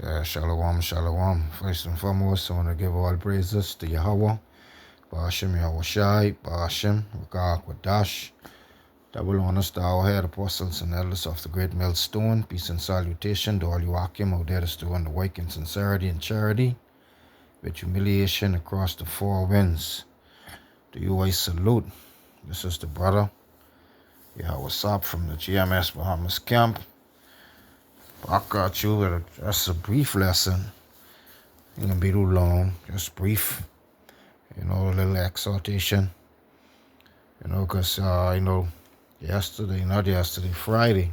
Yeah, shalom, shalom. First and foremost, I want to give all praises to Yahweh, Ba'ashem Yahushai, Ba'ashem, Rakak Wadash. That will honor to our head apostles and elders of the great millstone. Peace and salutation to all you Akim out there that's doing the work in sincerity and charity, with humiliation across the four winds. To you I salute. This is the brother Yahweh Sap from the GMS Bahamas camp. I got you with just a brief lesson. Ain't gonna be too long, just brief. A little exhortation. Because, Friday,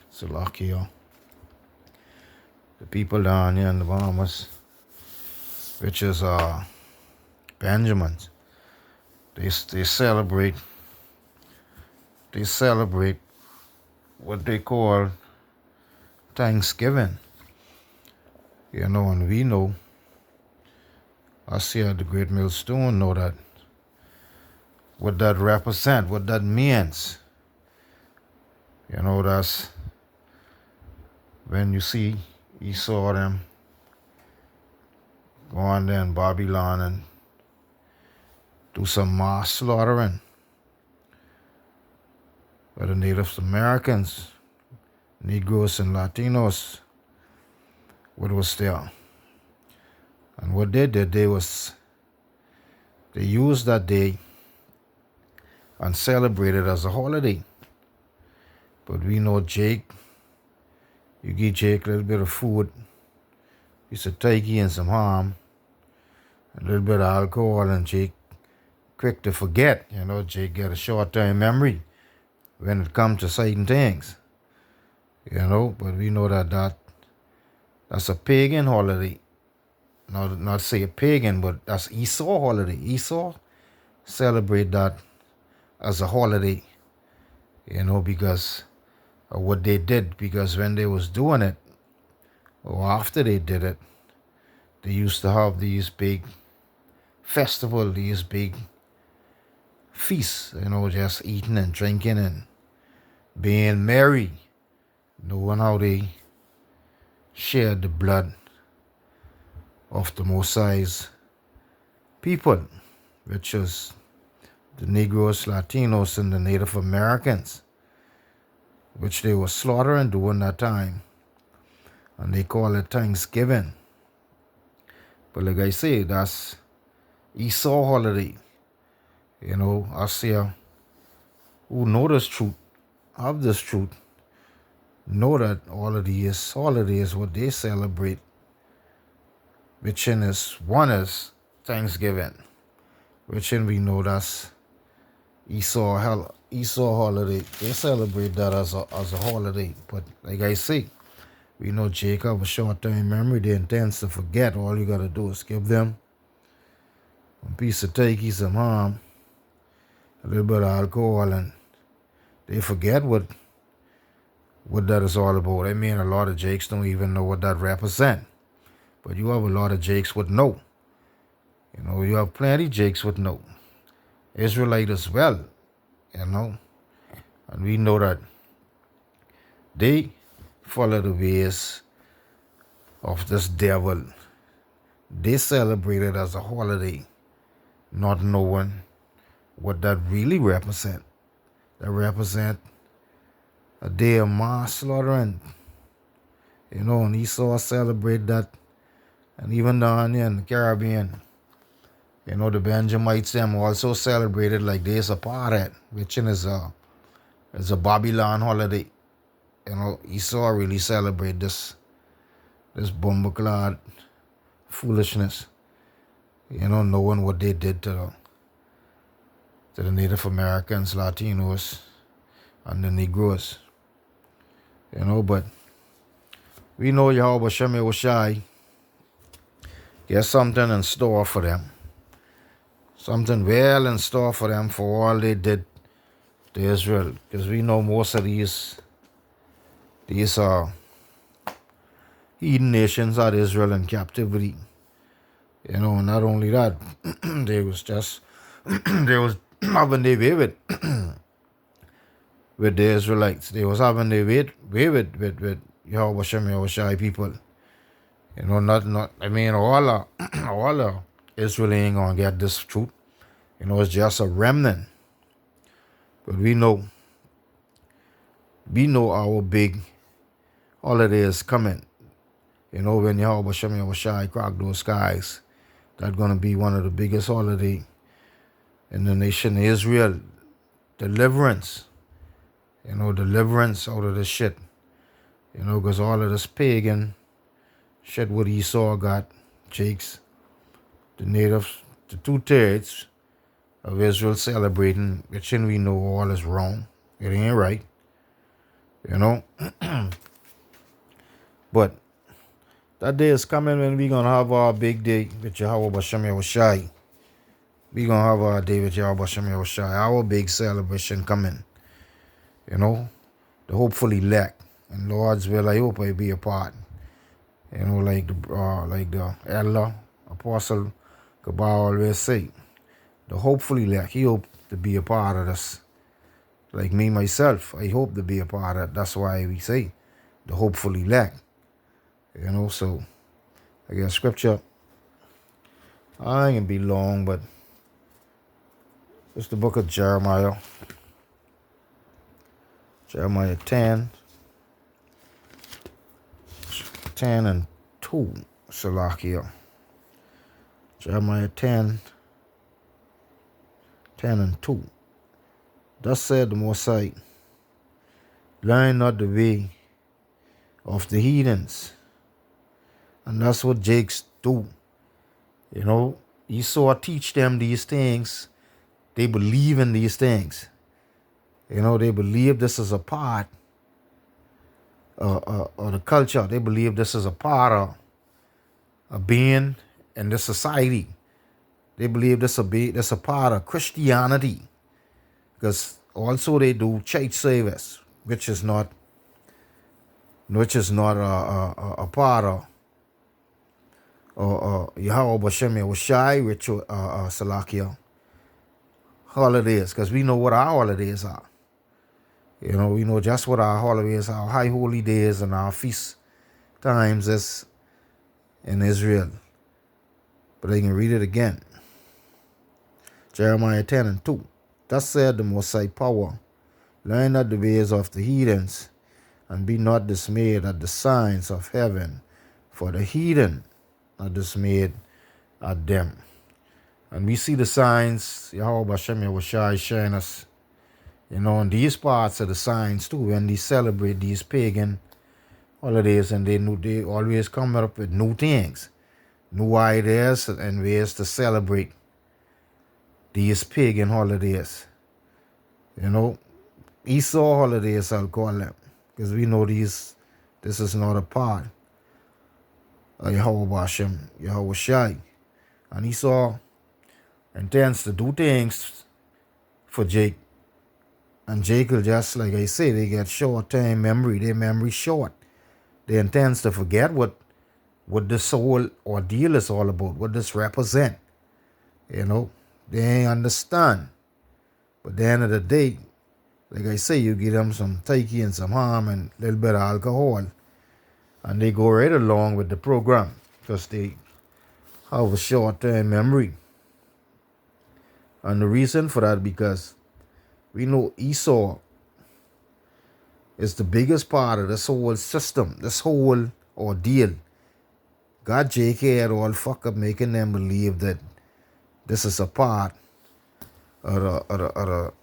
so lucky, the people down here in the Bahamas, which is Benjamins, they celebrate what they call Thanksgiving. And we know, us here at the Great Millstone know that what that represent, what that means. That's when you see Esau them go on there in Babylon and do some mass slaughtering of the Native Americans, Negroes and Latinos, what was there. And what they did, they used that day and celebrated as a holiday. But we know Jake, you give Jake a little bit of food, piece of turkey and some ham, a little bit of alcohol, and Jake quick to forget. Jake got a short-term memory when it comes to certain things. But we know that's a pagan holiday. Not say a pagan, but that's Esau holiday. Esau celebrate that as a holiday, because of what they did. Because when they was doing it, or after they did it, they used to have these big festivals, these big feasts, just eating and drinking and being merry, knowing how they shared the blood of the Most High's people, which is the Negroes, Latinos, and the Native Americans, which they were slaughtering during that time. And they call it Thanksgiving. But like I say, that's Esau holiday. Us here who know this truth, have this truth, know that all of these holidays, what they celebrate, which one is Thanksgiving, which we know that's Esau holiday. They celebrate that as a holiday. But like I say, we know Jacob a short-term memory. They intends to forget. All you gotta do is give them a piece of turkey, some ham, a little bit of alcohol, and they forget what that is all about. I mean, a lot of Jakes don't even know what that represent. But you have a lot of Jakes would know. You have plenty Jakes would know. Israelite as well, And we know that they follow the ways of this devil. They celebrate it as a holiday, not knowing what that really represent. That represent a day of mass slaughtering. And Esau celebrate that. And even down here in the Caribbean, the Benjamites them also celebrated like there's a part of it, which is a Babylon holiday. Esau really celebrate this bumbleclad foolishness. Knowing what they did to the Native Americans, Latinos, and the Negroes. But we know Yahweh Shem Yahushai got something in store for them. Something well in store for them for all they did to Israel. Because we know most of these heathen nations had Israel in captivity. And not only that, they was having their way with the Israelites. They was having their way with Yahweh Shem Yahushai people. Not. I mean, all all Israel ain't gonna get this truth. It's just a remnant. But we know our big holiday is coming. When Yahweh Shem Yahushai crack those skies, that's gonna be one of the biggest holiday in the nation of Israel. Deliverance. Deliverance out of this shit. Because all of this pagan shit what Esau got, Jake's, the natives, the 2/3 of Israel celebrating, which we know all is wrong. It ain't right. you know. But that day is coming when we gonna have our big day with Yahweh Bashem Yahushai. We gonna have our day with Yahweh Bashem Yahushai. Our big celebration coming. The hopeful elect. And Lord's will, I hope I be a part. Like the elder apostle Kabah always say, the hopeful elect. He hope to be a part of this. Like me myself, I hope to be a part of it. That's why we say the hopeful elect. So I guess scripture. I ain't gonna be long, but it's the book of Jeremiah. Jeremiah 10 and 2. Salakia. Jeremiah 10 and 2. Thus said the Most High, learn not the way of the heathens. And that's what Jakes do. Esau teach them these things. They believe in these things. They believe this is a part of the culture. They believe this is a part of being in this society. They believe this a part of Christianity. Because also they do church service, which is not a part of Yahweh Bashem Yahushai, which Salakia holidays, because we know what our holidays are. We know just what our holidays are, our high holy days and our feast times is in Israel. But I can read it again. Jeremiah 10 and 2. Thus said the Most High Power, learn not the ways of the heathens, and be not dismayed at the signs of heaven, for the heathen are dismayed at them. And we see the signs Yahweh Bashem Yahushai showing us, in these parts of the signs too, when they celebrate these pagan holidays, and they always come up with new things, new ideas and ways to celebrate these pagan holidays. Esau holidays, I'll call them, because we know this is not a part of Yahweh Bashem Yahushai. And Esau intends to do things for Jake. And Jake will just, like I say, they get short-term memory. Their memory short. They intend to forget what this whole ordeal is all about, what this represent. They ain't understand. But at the end of the day, like I say, you give them some taiki and some ham and a little bit of alcohol, and they go right along with the program because they have a short-term memory. And the reason for that, because we know Esau is the biggest part of this whole system, this whole ordeal. Got JK at all fuck up, making them believe that this is a part of the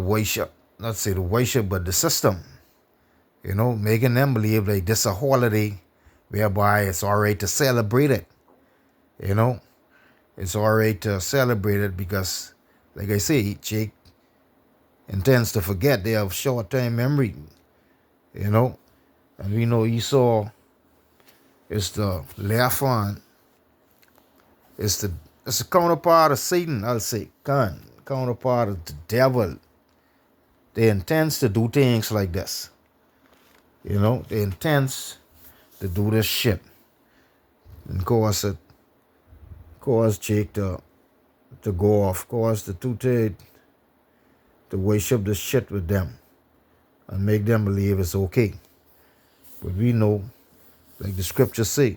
worship. Not say the worship, but the system. Making them believe like this is a holiday whereby it's all right to celebrate it. It's all right to celebrate it because, like I say, Jake intends to forget. They have short-term memory, And we know Esau is the Leafan. It's a counterpart of Satan, I'll say. Counterpart of the devil. They intends to do things like this. They intends to do this shit. And cause Jake to go off, cause the two-third to worship the shit with them and make them believe it's okay. But we know Like the scriptures say,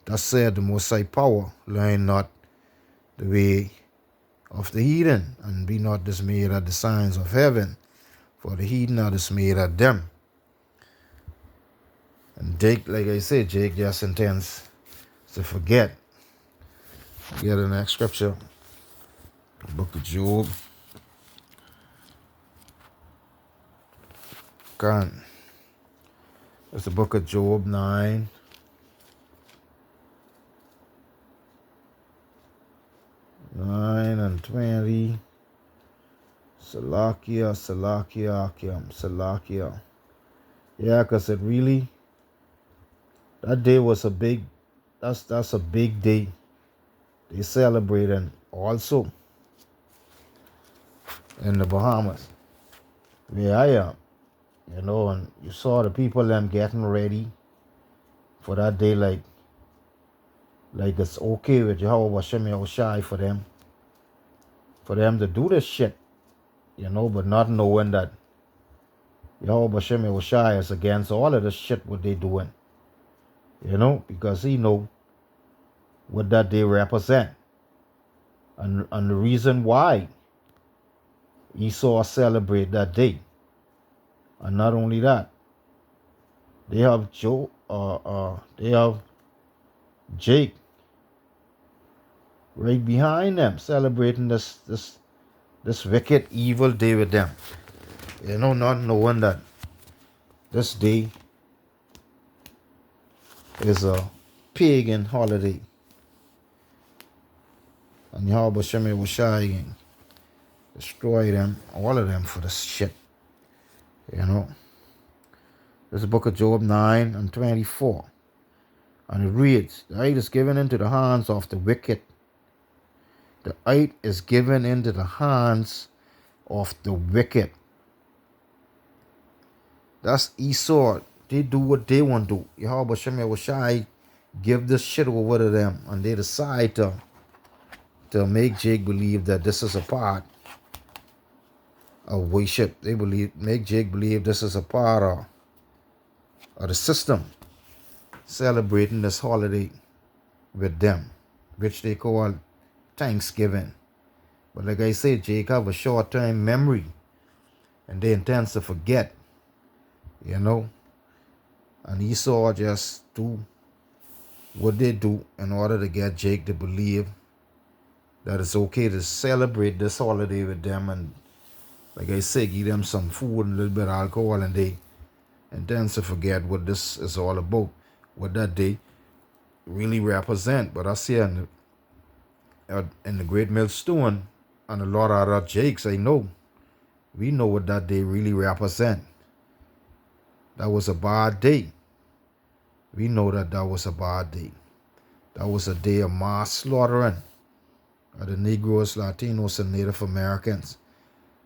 thus said the Most High Power, learn not the way of the heathen, and be not dismayed at the signs of heaven, for the heathen are dismayed at them. And Jake, like I said, Jake just intends to forget. Get the next scripture, book of Job. Can. It's the book of Job 9. 9 and 20. Salakia, Salakia, Akim, Salakia. Yeah, because it really, that day was a big, that's a big day. They celebrating also in the Bahamas, where I am. You know, and you saw the people them getting ready for that day, like it's okay with Yahweh Hashem Yahushai for them to do this shit, you know, but not knowing that Yahweh Hashem Yahushai is against all of this shit what they doing, you know, because he know what that day represent, and the reason why Esau celebrate that day. And not only that, they have they have Jake right behind them celebrating this wicked evil day with them. You know, not knowing that this day is a pagan holiday. And Yahweh Shem will shy destroy them, all of them, for this shit. You know. This is the book of Job 9 and 24. And it reads, the earth is given into the hands of the wicked. The earth is given into the hands of the wicked. That's Esau. They do what they want to do. Yahweh Shem Yahushai give this shit over to them. And they decide to make Jake believe that this is a part of worship. They make Jake believe this is a part of the system, celebrating this holiday with them, which they call Thanksgiving. But like I said, Jake have a short-term memory, and they intend to forget, you know. And Esau just do what they do in order to get Jake to believe that it's okay to celebrate this holiday with them, and like I say, give them some food and a little bit of alcohol, and they intend to forget what this is all about, what that day really represent. But I see in the Great Millstone and a lot of other Jakes, we know what that day really represent. That was a bad day. We know that was a bad day. That was a day of mass slaughtering of the Negroes, Latinos, and Native Americans.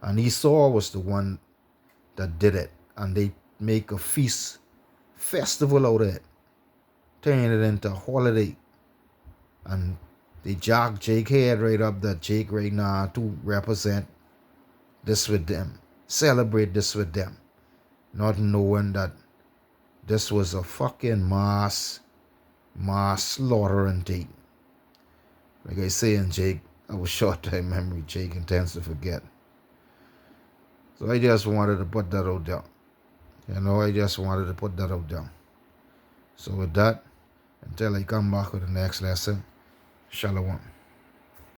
And Esau was the one that did it. And they make a festival out of it, turning it into a holiday. And they jack Jake head right up that Jake right now to represent this with them, celebrate this with them, not knowing that this was a fucking mass slaughtering day. Like I say in Jake, I was short-term memory. Jake intends to forget. So I just wanted to put that out there. You know, I just wanted to put that out there. So with that, until I come back with the next lesson, Shalom.